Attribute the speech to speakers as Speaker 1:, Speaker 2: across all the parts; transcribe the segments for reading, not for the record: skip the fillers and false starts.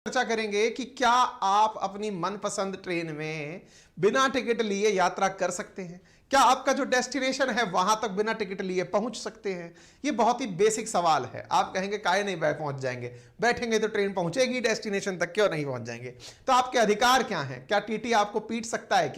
Speaker 1: चर्चा करेंगे कि क्या आप अपनी मनपसंद ट्रेन में बिना टिकट लिए यात्रा कर सकते हैं। क्या आपका जो डेस्टिनेशन है वहां तक बिना टिकट लिए पहुंच सकते हैं। ये बहुत ही बेसिक सवाल है। आप कहेंगे काहे नहीं पहुंच जाएंगे, बैठेंगे तो ट्रेन पहुंचेगी डेस्टिनेशन तक, क्यों नहीं पहुंच जाएंगे। तो आपके अधिकार क्या हैं? क्या टीटी आपको पीट सकता है?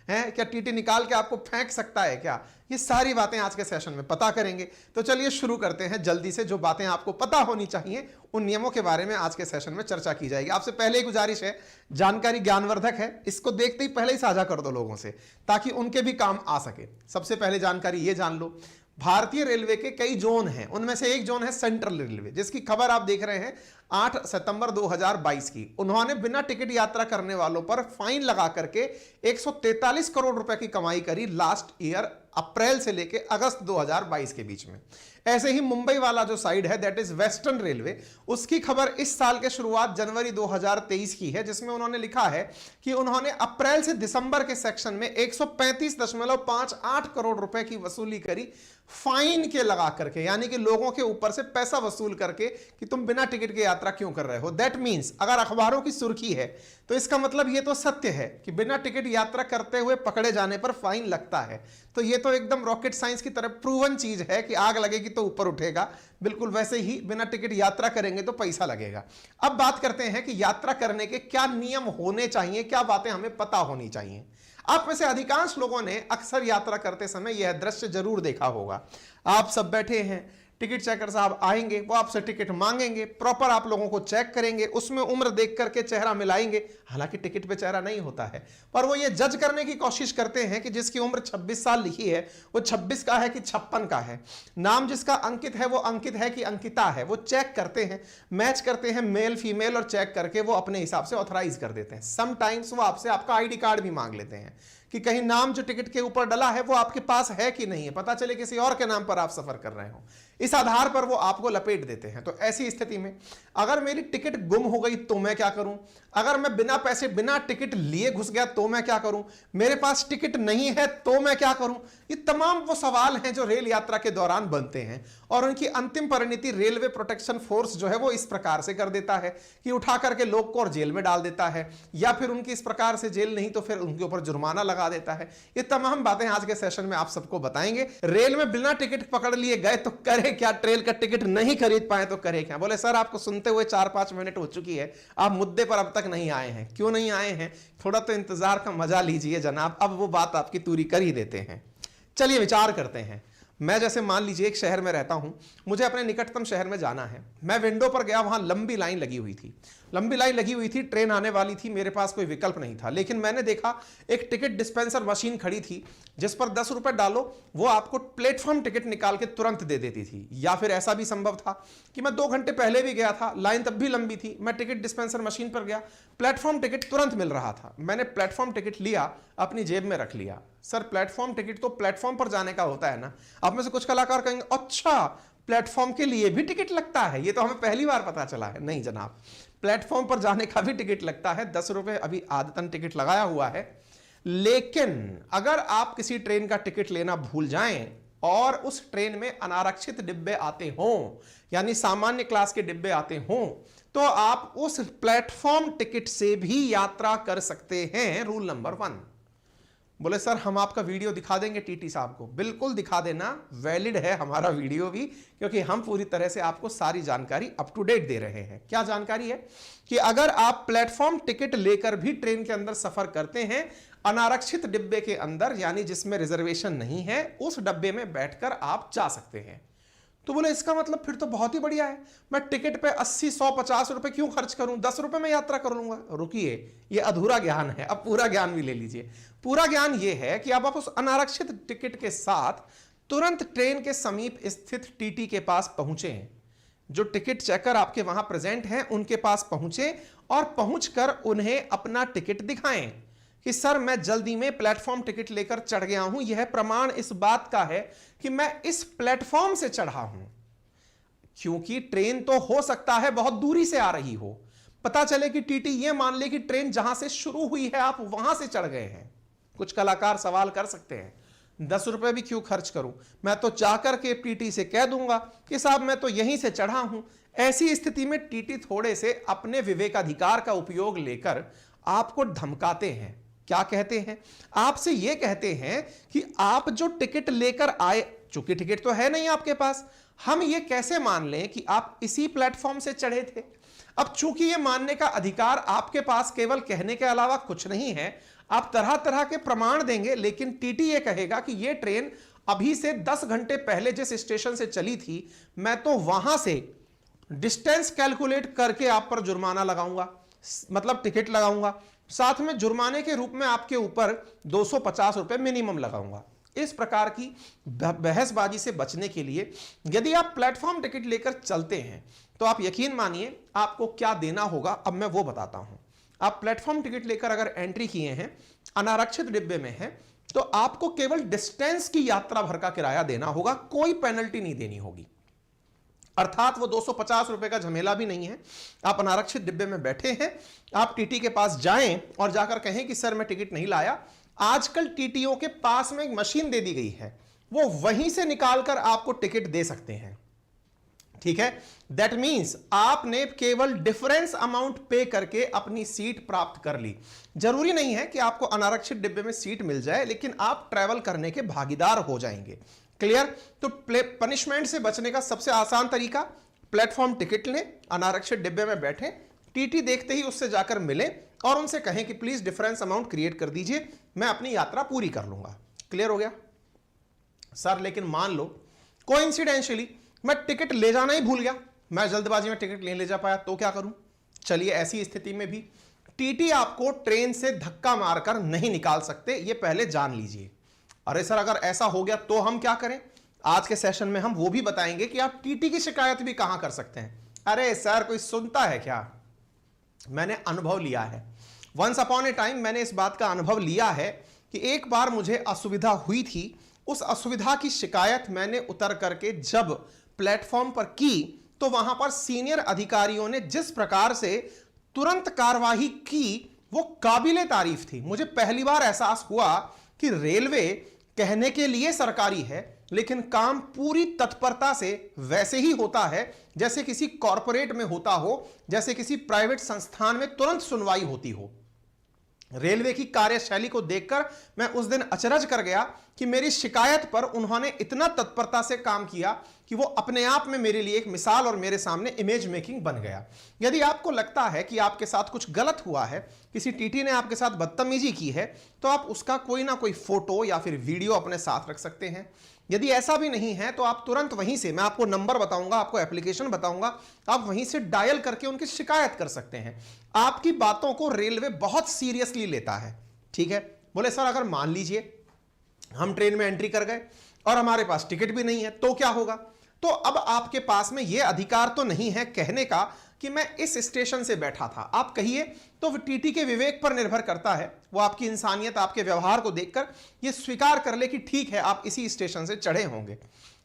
Speaker 1: क्या टीटी निकाल के आपको फेंक सकता है क्या? ये सारी बातें आज के सेशन में पता करेंगे। तो चलिए शुरू करते हैं जल्दी से। जो बातें आपको पता होनी चाहिए उन नियमों के बारे में आज के सेशन में चर्चा की जाएगी। आपसे पहले ही गुजारिश है, जानकारी ज्ञानवर्धक है, इसको देखते ही पहले ही साझा कर दो लोगों से ताकि उनके भी काम आ सके। सबसे पहले जानकारी ये जान लो, भारतीय रेलवे के कई जोन हैं, उनमें से एक जोन है सेंट्रल रेलवे, जिसकी खबर आप देख रहे हैं 8 सितंबर 2022 की। उन्होंने बिना टिकट यात्रा करने वालों पर फाइन लगा करके 143 करोड़ रुपए की कमाई करी लास्ट ईयर, अप्रैल से लेके अगस्त 2022 के बीच में। ऐसे ही मुंबई वाला जो साइड है दैट इज वेस्टर्न रेलवे, उसकी खबर इस साल के शुरुआत जनवरी 2023 की है, जिसमें उन्होंने लिखा है कि उन्होंने अप्रैल से दिसंबर के सेक्शन में 135.58 करोड़ रुपए की वसूली करी फाइन के लगा करके, यानी कि लोगों के ऊपर से पैसा वसूल करके कि तुम बिना टिकट के यात्रा क्यों कर रहे हो। दैट मीन्स अगर अखबारों की सुर्खी है तो इसका मतलब ये तो सत्य है कि बिना टिकट यात्रा करते हुए पकड़े जाने पर फाइन लगता है। तो ये तो एकदम रॉकेट साइंस की तरह प्रूवन चीज है कि आग लगेगी तो ऊपर उठेगा। बिल्कुल वैसे ही बिना टिकट यात्रा करेंगे तो पैसा लगेगा। अब बात करते हैं कि यात्रा करने के क्या नियम होने चाहिए, क्या बातें हमें पता होनी चाहिए। आप में से अधिकांश लोगों ने अक्सर यात्रा करते समय यह दृश्य जरूर देखा होगा। आप सब बैठे हैं, टिकट चेकर साहब आएंगे, वो आपसे टिकट मांगेंगे, प्रॉपर आप लोगों को चेक करेंगे, उसमें उम्र देख करके चेहरा मिलाएंगे। हालांकि टिकट पे चेहरा नहीं होता है, पर वो ये जज करने की कोशिश करते हैं कि जिसकी उम्र 26 साल लिखी है वो 26 का है कि 56 का है, नाम जिसका अंकित है वो अंकित है कि अंकिता है। वो चेक करते हैं, मैच करते हैं मेल फीमेल, और चेक करके वो अपने हिसाब से ऑथराइज कर देते हैं। समटाइम्स वो आपसे आपका आईडी कार्ड भी मांग लेते हैं कि कहीं नाम जो टिकट के ऊपर डला है वो आपके पास है कि नहीं है, पता चले किसी और के नाम पर आप सफर कर रहे हो। इस आधार पर वो आपको लपेट देते हैं। तो ऐसी स्थिति में अगर मेरी टिकट गुम हो गई तो मैं क्या करूं? अगर मैं बिना पैसे बिना टिकट लिए घुस गया तो मैं क्या करूं? मेरे पास टिकट नहीं है तो मैं क्या करूं? ये तमाम वो सवाल हैं जो रेल यात्रा के दौरान बनते हैं, और उनकी अंतिम परिणति रेलवे प्रोटेक्शन फोर्स जो है वो इस प्रकार से कर देता है कि उठा करके लोग को और जेल में डाल देता है, या फिर उनकी इस प्रकार से जेल नहीं तो फिर उनके ऊपर जुर्माना लगा देता है। ये तमाम बातें आज के सेशन में आप सबको बताएंगे। रेल में बिना टिकट पकड़ लिए गए तो करे क्या, ट्रेन का टिकट नहीं खरीद पाए तो करे क्या। बोले सर आपको सुनते हुए 4-5 मिनट हो चुकी है, आप मुद्दे पर अब तक नहीं आए हैं। क्यों नहीं आए हैं? थोड़ा तो इंतजार का मजा लीजिए जनाब, अब वो बात आपकी पूरी कर ही देते हैं। चलिए विचार करते हैं। मैं जैसे मान लीजिए एक शहर में रहता हूं, मुझे अपने निकटतम शहर में जाना है। मैं विंडो पर गया, वहां लंबी लाइन लगी हुई थी, ट्रेन आने वाली थी, मेरे पास कोई विकल्प नहीं था। लेकिन मैंने देखा एक टिकट डिस्पेंसर मशीन खड़ी थी जिस पर 10 रुपए डालो वो आपको प्लेटफॉर्म टिकट निकाल के तुरंत दे देती थी। या फिर ऐसा भी संभव था कि मैं 2 घंटे पहले भी गया था, लाइन तब भी लंबी थी, मैं टिकट डिस्पेंसर मशीन पर गया, प्लेटफॉर्म टिकट तुरंत मिल रहा था। मैंने प्लेटफॉर्म टिकट लिया, अपनी जेब में रख लिया। सर प्लेटफॉर्म टिकट तो प्लेटफॉर्म पर जाने का होता है ना। आप में से कुछ कलाकार कहेंगे अच्छा प्लेटफॉर्म के लिए भी टिकट लगता है, ये तो हमें पहली बार पता चला है। नहीं जनाब, प्लेटफॉर्म पर जाने का भी टिकट लगता है। 10 रुपए अभी आदतन टिकट लगाया हुआ है। लेकिन अगर आप किसी ट्रेन का टिकट लेना भूल जाएं और उस ट्रेन में अनारक्षित डिब्बे आते हों, यानी सामान्य क्लास के डिब्बे आते हों, तो आप उस प्लेटफॉर्म टिकट से भी यात्रा कर सकते हैं। Rule number 1। बोले सर हम आपका वीडियो दिखा देंगे टीटी साहब को। बिल्कुल दिखा देना, वैलिड है हमारा वीडियो भी, क्योंकि हम पूरी तरह से आपको सारी जानकारी अप टू डेट दे रहे हैं। क्या जानकारी है कि अगर आप प्लेटफॉर्म टिकट लेकर भी ट्रेन के अंदर सफर करते हैं, अनारक्षित डिब्बे के अंदर, यानी जिसमें रिजर्वेशन नहीं है, उस डब्बे में बैठकर आप जा सकते हैं। तो बोले इसका मतलब फिर तो बहुत ही बढ़िया है, मैं टिकट पे 80, 100, 50 रुपए क्यों खर्च करूं, 10 रुपए में यात्रा कर लूंगा। रुकिए, ये अधूरा ज्ञान है, अब पूरा ज्ञान भी ले लीजिए। पूरा ज्ञान ये है कि आप उस अनारक्षित टिकट के साथ तुरंत ट्रेन के समीप स्थित टीटी के पास पहुंचे, जो टिकट चेकर आपके वहां प्रेजेंट हैं उनके पास पहुंचे, और पहुंचकर उन्हें अपना टिकट दिखाएं कि सर मैं जल्दी में प्लेटफॉर्म टिकट लेकर चढ़ गया हूं, यह प्रमाण इस बात का है कि मैं इस प्लेटफॉर्म से चढ़ा हूं। क्योंकि ट्रेन तो हो सकता है बहुत दूरी से आ रही हो, पता चले कि टीटी यह मान ले कि ट्रेन जहां से शुरू हुई है आप वहां से चढ़ गए हैं। कुछ कलाकार सवाल कर सकते हैं 10 रुपए भी क्यों खर्च करूं, मैं तो जाकर के टीटी से कह दूंगा कि साहब मैं तो यहीं से चढ़ा हूं, ऐसी स्थिति में टीटी थोड़े से अपने विवेकाधिकार का उपयोग लेकर आपको धमकाते हैं। क्या कहते हैं? आपसे यह कहते हैं कि आप जो टिकट लेकर आए, चूंकि टिकट तो है नहीं आपके पास, हम ये कैसे मान लें कि आप इसी प्लेटफॉर्म से चढ़े थे। अब चूंकि ये मानने का अधिकार आपके पास केवल कहने के अलावा कुछ नहीं है, आप तरह तरह के प्रमाण देंगे, लेकिन टीटी ये कहेगा कि ये ट्रेन अभी से 10 घंटे पहले जिस स्टेशन से चली थी, मैं तो वहां से डिस्टेंस कैलकुलेट करके आप पर जुर्माना लगाऊंगा, मतलब टिकट लगाऊंगा, साथ में जुर्माने के रूप में आपके ऊपर 250 रुपए मिनिमम लगाऊंगा। इस प्रकार की बहसबाजी से बचने के लिए यदि आप प्लेटफॉर्म टिकट लेकर चलते हैं तो आप यकीन मानिए आपको क्या देना होगा, अब मैं वो बताता हूं। आप प्लेटफॉर्म टिकट लेकर अगर एंट्री किए हैं, अनारक्षित डिब्बे में है, तो आपको केवल डिस्टेंस की यात्रा भर का किराया देना होगा, कोई पेनल्टी नहीं देनी होगी। अर्थात वो 250 रुपए का झमेला भी नहीं है। आप अनारक्षित डिब्बे में बैठे हैं, आप टीटी के पास जाएं और जाकर कहें कि सर मैं टिकट नहीं लाया। आजकल टीटीओ के पास में एक मशीन दे दी गई है, वो वहीं से निकालकर आपको टिकट दे सकते हैं। ठीक है, दैट मींस आपने केवल डिफरेंस अमाउंट पे करके अपनी सीट प्राप्त कर ली। जरूरी नहीं है कि आपको अनारक्षित डिब्बे में सीट मिल जाए, लेकिन आप ट्रैवल करने के भागीदार हो जाएंगे। क्लियर? तो पनिशमेंट से बचने का सबसे आसान तरीका, प्लेटफॉर्म टिकट लें, अनारक्षित डिब्बे में बैठे, टीटी देखते ही उससे जाकर मिले और उनसे कहें कि प्लीज डिफरेंस अमाउंट क्रिएट कर दीजिए, मैं अपनी यात्रा पूरी कर लूंगा। क्लियर हो गया? सर लेकिन मान लो कोइंसिडेंशियली मैं टिकट ले जाना ही भूल गया, मैं जल्दबाजी में टिकट नहीं ले जा पाया, तो क्या करूं? चलिए ऐसी स्थिति में भी टीटी आपको ट्रेन से धक्का मारकर नहीं निकाल सकते, ये पहले जान लीजिए। अरे सर अगर ऐसा हो गया तो हम क्या करें? आज के सेशन में हम वो भी बताएंगे कि आप टीटी की शिकायत भी कहां कर सकते हैं। अरे सर कोई सुनता है क्या? मैंने अनुभव लिया है, वंस अपॉन ए टाइम मैंने इस बात का अनुभव लिया है कि एक बार मुझे असुविधा हुई थी, उस असुविधा की शिकायत मैंने उतर करके जब प्लेटफॉर्म पर की तो वहां पर सीनियर अधिकारियों ने जिस प्रकार से तुरंत कार्यवाही की वो काबिले तारीफ थी। मुझे पहली बार एहसास हुआ कि रेलवे कहने के लिए सरकारी है, लेकिन काम पूरी तत्परता से वैसे ही होता है जैसे किसी कॉरपोरेट में होता हो, जैसे किसी प्राइवेट संस्थान में तुरंत सुनवाई होती हो। रेलवे की कार्यशैली को देखकर मैं उस दिन अचरज कर गया कि मेरी शिकायत पर उन्होंने इतना तत्परता से काम किया कि वो अपने आप में मेरे लिए एक मिसाल और मेरे सामने इमेज मेकिंग बन गया। यदि आपको लगता है कि आपके साथ कुछ गलत हुआ है, किसी टीटी ने आपके साथ बदतमीजी की है, तो आप उसका कोई ना कोई फोटो या फिर वीडियो अपने साथ रख सकते हैं। यदि ऐसा भी नहीं है तो आप तुरंत वहीं से, मैं आपको नंबर बताऊंगा, आपको एप्लीकेशन बताऊंगा, आप वहीं से डायल करके उनकी शिकायत कर सकते हैं। आपकी बातों को रेलवे बहुत सीरियसली लेता है। ठीक है, बोले सर अगर मान लीजिए हम ट्रेन में एंट्री कर गए और हमारे पास टिकट भी नहीं है तो क्या होगा? तो अब आपके पास में यह अधिकार तो नहीं है कहने का कि मैं इस स्टेशन से बैठा था। आप कहिए तो टीटी के विवेक पर निर्भर करता है, वो आपकी इंसानियत, आपके व्यवहार को देखकर ये स्वीकार कर ले कि ठीक है आप इसी स्टेशन से चढ़े होंगे।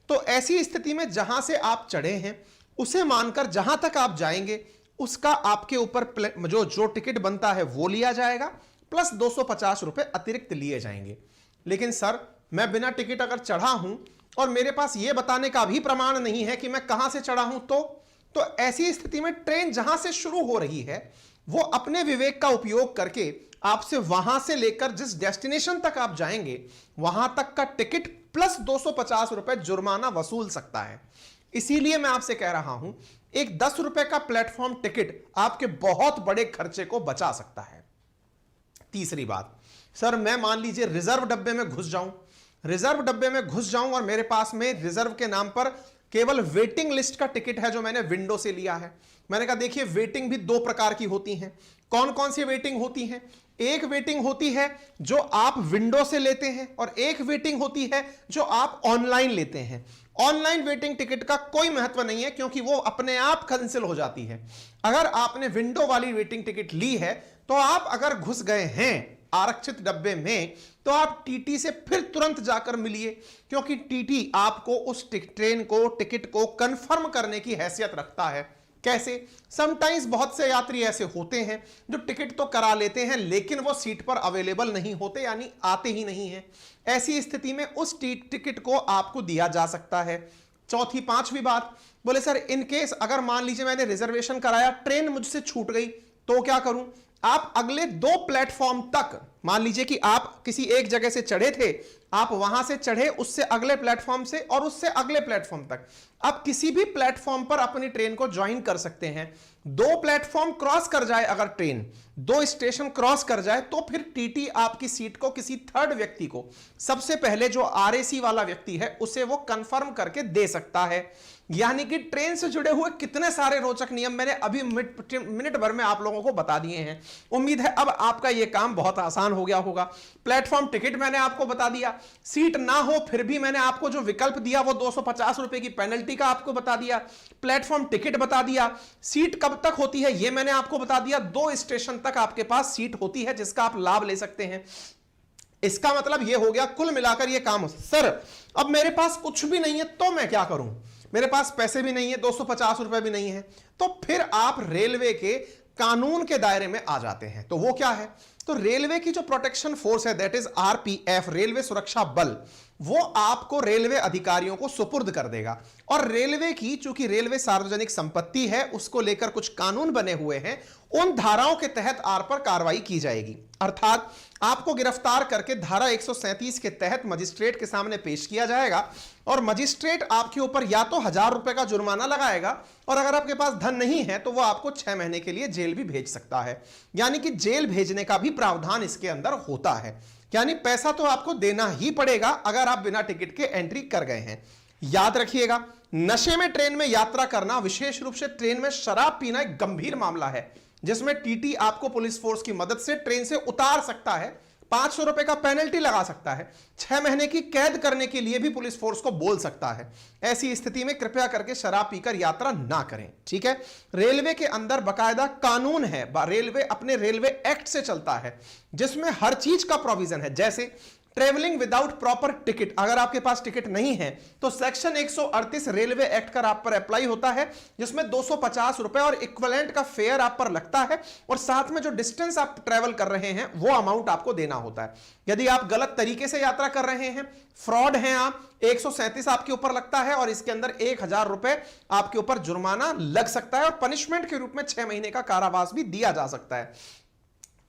Speaker 1: तो ऐसी स्थिति में जहां से आप चढ़े हैं उसे मानकर जहां तक आप जाएंगे उसका आपके ऊपर जो टिकट बनता है वो लिया जाएगा, प्लस 250 रुपए अतिरिक्त लिए जाएंगे। लेकिन सर मैं बिना टिकट अगर चढ़ा हूं और मेरे पास यह बताने का भी प्रमाण नहीं है कि मैं कहां से चढ़ा हूं, तो ऐसी स्थिति में ट्रेन जहां से शुरू हो रही है वो अपने विवेक का उपयोग करके आपसे वहां से लेकर जिस डेस्टिनेशन तक आप जाएंगे वहां तक का टिकट प्लस 250 रुपए जुर्माना वसूल सकता है। इसीलिए मैं आपसे कह रहा हूं एक 10 रुपए का प्लेटफॉर्म टिकट आपके बहुत बड़े खर्चे को बचा सकता है। तीसरी बात, सर मैं मान लीजिए रिजर्व डब्बे में घुस जाऊं और मेरे पास में रिजर्व के नाम पर केवल वेटिंग लिस्ट का टिकट है जो मैंने विंडो से लिया है। मैंने कहा देखिए वेटिंग भी दो प्रकार की होती हैं। कौन कौन सी वेटिंग होती हैं? एक वेटिंग होती है जो आप विंडो से लेते हैं और एक वेटिंग होती है जो आप ऑनलाइन लेते हैं। ऑनलाइन वेटिंग टिकट का कोई महत्व नहीं है क्योंकि वो अपने आप कैंसिल हो जाती है। अगर आपने विंडो वाली वेटिंग टिकट ली है तो आप अगर घुस गए हैं आरक्षित डब्बे में तो आप टीटी से फिर तुरंत जाकर मिलिए, क्योंकि टीटी आपको उस ट्रेन को, टिकट को कंफर्म करने की हैसियत रखता है। कैसे? समटाइम्स बहुत से यात्री ऐसे होते हैं जो टिकट तो करा लेते हैं लेकिन वो सीट पर अवेलेबल नहीं होते, यानी आते ही नहीं हैं। ऐसी स्थिति में उस टिकट को आपको दिया जा सकता है। चौथी पांचवी बात, बोले सर इन केस अगर मान लीजिए मैंने रिजर्वेशन कराया, ट्रेन मुझसे छूट गई तो क्या करूं? आप अगले 2 प्लेटफॉर्म तक, मान लीजिए कि आप किसी एक जगह से चढ़े थे, आप वहां से चढ़े उससे अगले प्लेटफॉर्म से और उससे अगले प्लेटफॉर्म तक, आप किसी भी प्लेटफॉर्म पर अपनी ट्रेन को ज्वाइन कर सकते हैं। 2 प्लेटफॉर्म क्रॉस कर जाए अगर ट्रेन, 2 स्टेशन क्रॉस कर जाए, तो फिर टीटी आपकी सीट को किसी थर्ड व्यक्ति को, सबसे पहले जो आरएसी वाला व्यक्ति है उसे वो कंफर्म करके दे सकता है। यानी कि ट्रेन से जुड़े हुए कितने सारे रोचक नियम मैंने अभी मिनट भर में आप लोगों को बता दिए हैं। उम्मीद है अब आपका यह काम बहुत आसान हो गया होगा। प्लेटफॉर्म टिकट मैंने आपको बता दिया, सीट ना हो फिर भी मैंने आपको जो विकल्प दिया वो 250 रुपए की पेनल्टी का आपको बता दिया, प्लेटफॉर्म टिकट बता दिया, सीट कब तक होती है यह मैंने आपको बता दिया, 2 स्टेशन तक आपके पास सीट होती है जिसका आप लाभ ले सकते हैं। इसका मतलब यह हो गया कुल मिलाकर यह काम। सर अब मेरे पास कुछ भी नहीं है तो मैं क्या करूं? मेरे पास पैसे भी नहीं है, 250 रुपए भी नहीं है, तो फिर आप रेलवे के कानून के दायरे में आ जाते हैं। तो वो क्या है? तो रेलवे की जो प्रोटेक्शन फोर्स है, दैट इज आरपीएफ, रेलवे सुरक्षा बल, वो आपको रेलवे अधिकारियों को सुपुर्द कर देगा। और रेलवे की, चूंकि रेलवे सार्वजनिक संपत्ति है, उसको लेकर कुछ कानून बने हुए हैं, उन धाराओं के तहत आर पर कार्रवाई की जाएगी। अर्थात आपको गिरफ्तार करके धारा 137 के तहत मजिस्ट्रेट के सामने पेश किया जाएगा और मजिस्ट्रेट आपके ऊपर या तो 1000 रुपए का जुर्माना लगाएगा, और अगर आपके पास धन नहीं है तो वो आपको 6 महीने के लिए जेल भी भेज सकता है। यानी कि जेल भेजने का भी प्रावधान इसके अंदर होता है। यानी पैसा तो आपको देना ही पड़ेगा अगर आप बिना टिकट के एंट्री कर गए हैं। याद रखिएगा, नशे में ट्रेन में यात्रा करना, विशेष रूप से ट्रेन में शराब पीना, एक गंभीर मामला है जिसमें टीटी आपको पुलिस फोर्स की मदद से ट्रेन से उतार सकता है, 500 रुपए का पेनल्टी लगा सकता है, 6 महीने की कैद करने के लिए भी पुलिस फोर्स को बोल सकता है। ऐसी स्थिति में कृपया करके शराब पीकर यात्रा ना करें, ठीक है। रेलवे के अंदर बकायदा कानून है, रेलवे अपने रेलवे एक्ट से चलता है जिसमें हर चीज का प्रोविजन है। जैसे ट्रेवलिंग विदाउट प्रॉपर टिकट, अगर आपके पास टिकट नहीं है तो सेक्शन 138 रेलवे एक्ट का आप पर अप्लाई होता है, जिसमें 250 रुपए और इक्विवेलेंट का फेयर आप पर लगता है, और साथ में जो डिस्टेंस आप ट्रेवल कर रहे हैं वो अमाउंट आपको देना होता है। यदि आप गलत तरीके से यात्रा कर रहे हैं, फ्रॉड हैं आप, 137 आपके ऊपर लगता है और इसके अंदर 1000 रुपए आपके ऊपर जुर्माना लग सकता है, और पनिशमेंट के रूप में 6 महीने का कारावास भी दिया जा सकता है।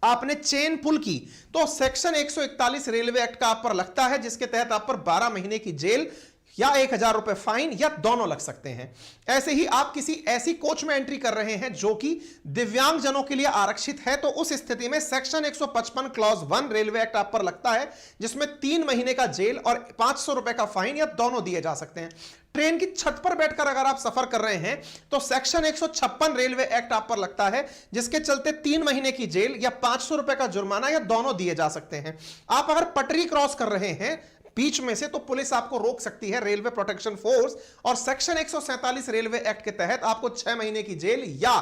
Speaker 1: आपने चेन पुल की तो सेक्शन 141 रेलवे एक्ट का आप पर लगता है, जिसके तहत आप पर 12 महीने की जेल या 1000 रुपए फाइन या दोनों लग सकते हैं। ऐसे ही आप किसी ऐसी कोच में एंट्री कर रहे हैं जो कि दिव्यांग जनों के लिए आरक्षित है, तो उस स्थिति में सेक्शन 155 क्लॉज 1 रेलवे एक्ट आप पर लगता है, जिसमें 3 महीने का जेल और 500 रुपए का फाइन या दोनों दिए जा सकते हैं। ट्रेन की छत पर बैठकर अगर आप सफर कर रहे हैं तो सेक्शन 156 रेलवे एक्ट आप पर लगता है, जिसके चलते 3 महीने की जेल या 500 रुपए का जुर्माना या दोनों दिए जा सकते हैं। आप अगर पटरी क्रॉस कर रहे हैं बीच में से तो पुलिस आपको रोक सकती है, रेलवे प्रोटेक्शन फोर्स, और सेक्शन 147 रेलवे एक्ट के तहत आपको 6 महीने की जेल या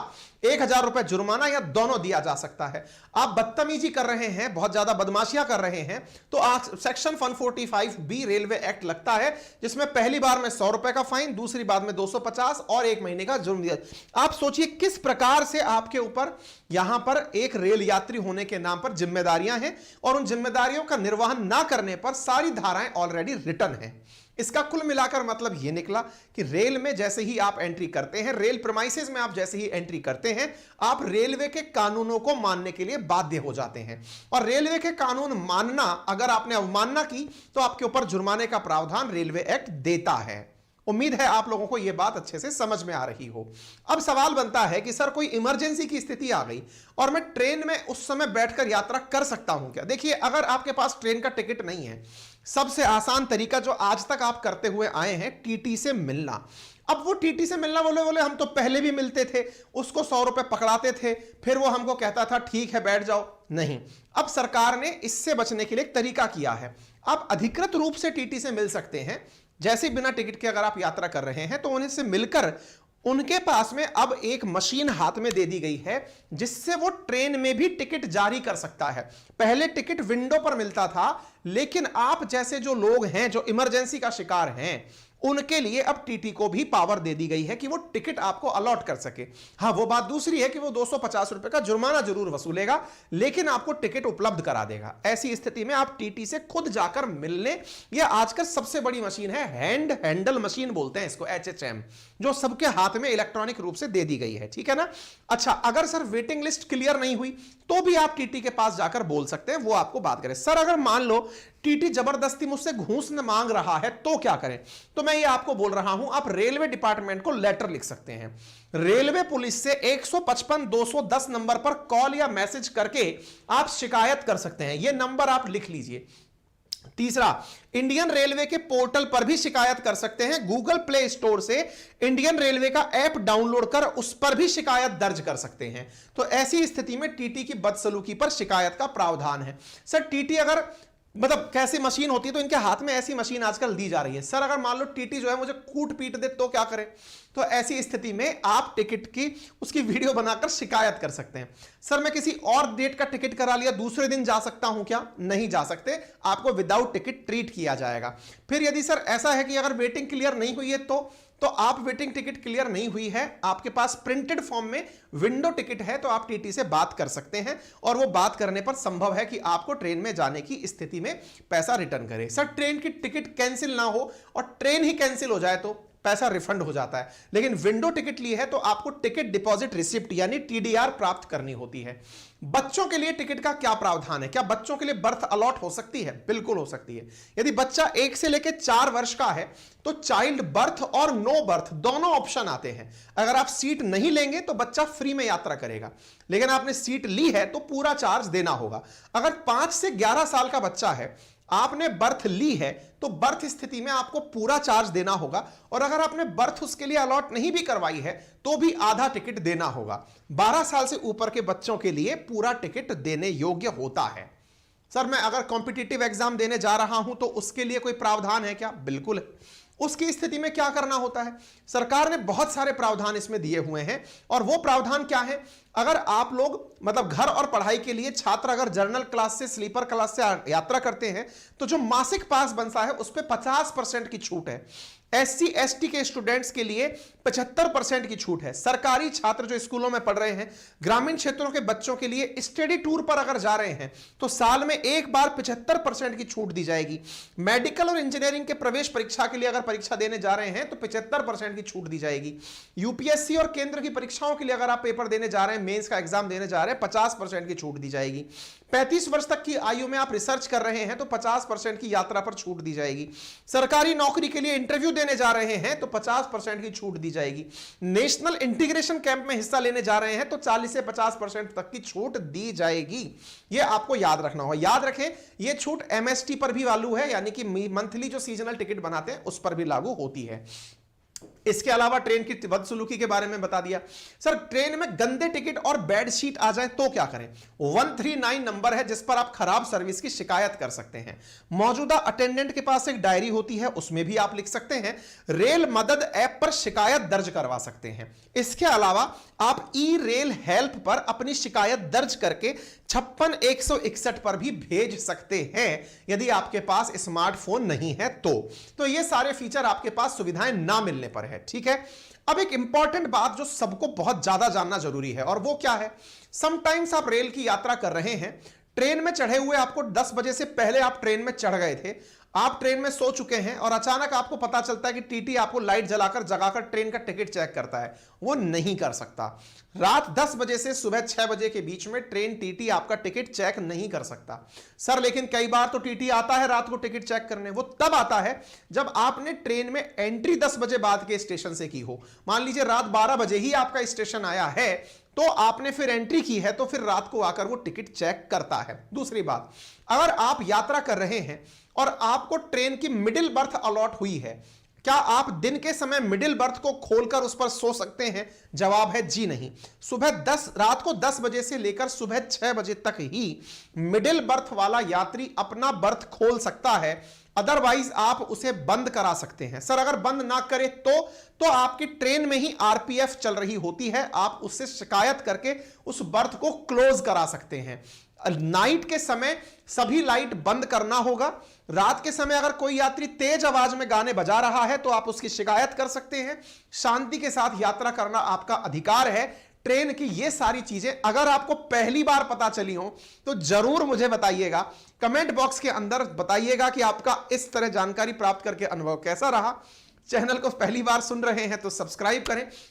Speaker 1: 1000 रुपए जुर्माना या दोनों दिया जा सकता है। आप बदतमीजी कर रहे हैं, बहुत ज्यादा बदमाशियां कर रहे हैं, तो सेक्शन 145 रेलवे एक्ट लगता है, जिसमें पहली बार में 100 रुपए का फाइन, दूसरी बार में 250 और 1 महीने का जुर्म दिया। आप सोचिए किस प्रकार से आपके ऊपर यहां पर एक रेल यात्री होने के नाम पर जिम्मेदारियां हैं, और उन जिम्मेदारियों का निर्वहन ना करने पर सारी धाराएं ऑलरेडी रिटर्न है। इसका कुल मिलाकर मतलब यह निकला कि रेल में जैसे ही आप एंट्री करते हैं, रेल प्रीमाइसेस में आप जैसे ही एंट्री करते हैं, आप रेलवे के कानूनों को मानने के लिए बाध्य हो जाते हैं, और रेलवे के कानून मानना, अगर आपने अवमानना की तो आपके ऊपर जुर्माने का प्रावधान रेलवे एक्ट देता है। उम्मीद है आप लोगों को यह बात अच्छे से समझ में आ रही हो। अब सवाल बनता है कि सर कोई इमरजेंसी की स्थिति आ गई और मैं ट्रेन में उस समय बैठकर यात्रा कर सकता हूं क्या? देखिए, अगर आपके पास ट्रेन का टिकट नहीं है, सबसे आसान तरीका जो आज तक आप करते हुए आए हैं, टीटी से मिलना। अब वो टीटी से मिलना, बोले हम तो पहले भी मिलते थे, उसको 100 रुपए पकड़ाते थे, फिर वो हमको कहता था ठीक है बैठ जाओ। नहीं, अब सरकार ने इससे बचने के लिए एक तरीका किया है। आप अधिकृत रूप से टीटी से मिल सकते हैं। जैसे बिना टिकट के अगर आप यात्रा कर रहे हैं तो उन्हें से मिलकर उनके पास में अब एक मशीन हाथ में दे दी गई है, जिससे वो ट्रेन में भी टिकट जारी कर सकता है। पहले टिकट विंडो पर मिलता था, लेकिन आप जैसे जो लोग हैं जो इमरजेंसी का शिकार हैं, उनके लिए अब टीटी को भी पावर दे दी गई है कि वो टिकट आपको अलॉट कर सके। हाँ, वो बात दूसरी है कि वो 250 रुपए का जुर्माना जरूर वसूलेगा, लेकिन आपको टिकट उपलब्ध करा देगा। ऐसी स्थिति में आप टीटी से खुद जाकर मिलने, यह आजकल सबसे बड़ी मशीन है, हैंडल मशीन बोलते हैं इसको, HHM, जो सबके हाथ में इलेक्ट्रॉनिक रूप से दे दी गई है, ठीक है ना। अच्छा, अगर सर वेटिंग लिस्ट क्लियर नहीं हुई तो भी आप टीटी के पास जाकर बोल सकते हैं, वो आपको बात करें। सर अगर मान लो टीटी जबरदस्ती मुझसे घूस न मांग रहा है तो क्या करें? तो मैं ये आपको बोल रहा हूं, आप रेलवे डिपार्टमेंट को लेटर लिख सकते हैं। रेलवे पुलिस से 155-210 नंबर पर कॉल या मैसेज करके आप शिकायत कर सकते हैं। यह नंबर आप लिख लीजिए। तीसरा, इंडियन रेलवे के पोर्टल पर भी शिकायत कर सकते हैं। गूगल प्ले स्टोर से इंडियन रेलवे का ऐप डाउनलोड कर उस पर भी शिकायत दर्ज कर सकते हैं। तो ऐसी स्थिति में टीटी की बदसलूकी पर शिकायत का प्रावधान है। सर टीटी अगर मतलब कैसी मशीन होती है, तो इनके हाथ में ऐसी मशीन आजकल दी जा रही है। सर अगर मान लो टीटी जो है मुझे कूट पीट दे तो क्या करें? तो ऐसी स्थिति में आप टिकट की उसकी वीडियो बनाकर शिकायत कर सकते हैं। सर मैं किसी और डेट का टिकट करा लिया, दूसरे दिन जा सकता हूं क्या? नहीं जा सकते, आपको विदाउट टिकट ट्रीट किया जाएगा। फिर यदि सर ऐसा है कि अगर वेटिंग क्लियर नहीं हुई है तो आप वेटिंग टिकट क्लियर नहीं हुई है, आपके पास प्रिंटेड फॉर्म में विंडो टिकट है, तो आप टीटी से बात कर सकते हैं और वो बात करने पर संभव है कि आपको ट्रेन में जाने की स्थिति में पैसा रिटर्न करे। सर ट्रेन की टिकट कैंसिल ना हो और ट्रेन ही कैंसिल हो जाए तो पैसा रिफंड हो जाता है, लेकिन विंडो टिकट ली है तो आपको टिकट डिपॉजिट रिसिप्ट यानी टीडीआर प्राप्त करनी होती है। बच्चों के लिए टिकट का क्या प्रावधान है? क्या बच्चों के लिए बर्थ अलॉट हो सकती है? बिल्कुल हो सकती है। यदि बच्चा 1 से लेकर 4 वर्ष का है तो चाइल्ड बर्थ और नो बर्थ दोनों ऑप्शन आते हैं। अगर आप सीट नहीं लेंगे तो बच्चा फ्री में यात्रा करेगा, लेकिन आपने सीट ली है तो पूरा चार्ज देना होगा। अगर 5 से 11 साल का बच्चा है, आपने बर्थ ली है, तो बर्थ स्थिति में आपको पूरा चार्ज देना होगा, और अगर आपने बर्थ उसके लिए अलॉट नहीं भी करवाई है तो भी आधा टिकट देना होगा। 12 साल से ऊपर के बच्चों के लिए पूरा टिकट देने योग्य होता है। सर मैं अगर कॉम्पिटिटिव एग्जाम देने जा रहा हूं तो उसके लिए कोई प्रावधान है क्या? बिल्कुल है। उसकी स्थिति में क्या करना होता है? सरकार ने बहुत सारे प्रावधान इसमें दिए हुए हैं, और वो प्रावधान क्या है? अगर आप लोग मतलब घर और पढ़ाई के लिए छात्र अगर जनरल क्लास से स्लीपर क्लास से यात्रा करते हैं तो जो मासिक पास बनता है उस पर 50% की छूट है। SC ST के स्टूडेंट्स के लिए 75% की छूट है। सरकारी छात्र जो स्कूलों में पढ़ रहे हैं, ग्रामीण क्षेत्रों के बच्चों के लिए स्टडी टूर पर अगर जा रहे हैं तो साल में एक बार 75% की छूट दी जाएगी। मेडिकल और इंजीनियरिंग के प्रवेश परीक्षा के लिए अगर परीक्षा देने जा रहे हैं तो 75% की छूट दी जाएगी। यूपीएससी और केंद्र की परीक्षाओं के लिए अगर आप पेपर देने जा रहे हैं, मेंस का एग्जाम देने जा रहे हैं, 50% की छूट दी जाएगी। 35 वर्ष तक की आयु में आप रिसर्च कर रहे हैं तो 50% की यात्रा पर छूट दी जाएगी। सरकारी नौकरी के लिए इंटरव्यू देने जा रहे हैं तो 50% की छूट दी जाएगी। नेशनल इंटीग्रेशन कैंप में हिस्सा लेने जा रहे हैं तो 40 से 50% तक की छूट दी जाएगी। यह आपको याद रखना होगा। याद रखें, यह छूट MST पर भी लागू है, यानी कि मंथली जो सीजनल टिकट बनाते हैं उस पर भी लागू होती है। इसके अलावा ट्रेन की बदसलूकी के बारे में बता दिया। सर ट्रेन में गंदे टिकट और बेड शीट आ जाए तो क्या करें? 139 नंबर है जिस पर आप खराब सर्विस की शिकायत कर सकते हैं। मौजूदा अटेंडेंट के पास एक डायरी होती है, उसमें भी आप लिख सकते हैं। रेल मदद ऐप पर शिकायत दर्ज करवा सकते हैं। इसके अलावा आप ई-रेल हेल्प पर अपनी शिकायत दर्ज करके 56-161 पर भी भेज सकते हैं यदि आपके पास स्मार्टफोन नहीं है तो ये सारे फीचर आपके पास सुविधाएं ना मिलने पर है। ठीक है, अब एक इंपॉर्टेंट बात जो सबको बहुत ज्यादा जानना जरूरी है, और वो क्या है? समटाइम्स आप रेल की यात्रा कर रहे हैं, ट्रेन में चढ़े हुए आपको 10 बजे से पहले आप ट्रेन में चढ़ गए थे, आप ट्रेन में सो चुके हैं और अचानक आपको पता चलता है कि टीटी आपको लाइट जलाकर जगाकर ट्रेन का टिकट चेक करता है। वो नहीं कर सकता। रात 10 बजे से सुबह 6 बजे के बीच में ट्रेन टीटी आपका टिकट चेक नहीं कर सकता। सर लेकिन कई बार तो टीटी आता है रात को टिकट चेक करने। वो तब आता है जब आपने ट्रेन में एंट्री 10 बजे बाद के स्टेशन से की हो। मान लीजिए रात 12 बजे ही आपका स्टेशन आया है तो आपने फिर एंट्री की है, तो फिर रात को आकर वो टिकट चेक करता है। दूसरी बात, अगर आप यात्रा कर रहे हैं और आपको ट्रेन की मिडिल बर्थ अलॉट हुई है, क्या आप दिन के समय मिडिल बर्थ को खोलकर उस पर सो सकते हैं? जवाब है जी नहीं। रात को 10 बजे से लेकर सुबह 6 बजे तक ही मिडिल बर्थ वाला यात्री अपना बर्थ खोल सकता है, अदरवाइज आप उसे बंद करा सकते हैं। सर अगर बंद ना करे तो आपकी ट्रेन में ही आरपीएफ चल रही होती है, आप उससे शिकायत करके उस बर्थ को क्लोज करा सकते हैं। नाइट के समय सभी लाइट बंद करना होगा। रात के समय अगर कोई यात्री तेज आवाज में गाने बजा रहा है तो आप उसकी शिकायत कर सकते हैं। शांति के साथ यात्रा करना आपका अधिकार है। ट्रेन की ये सारी चीजें अगर आपको पहली बार पता चली हो तो जरूर मुझे बताइएगा, कमेंट बॉक्स के अंदर बताइएगा कि आपका इस तरह जानकारी प्राप्त करके अनुभव कैसा रहा। चैनल को पहली बार सुन रहे हैं तो सब्सक्राइब करें।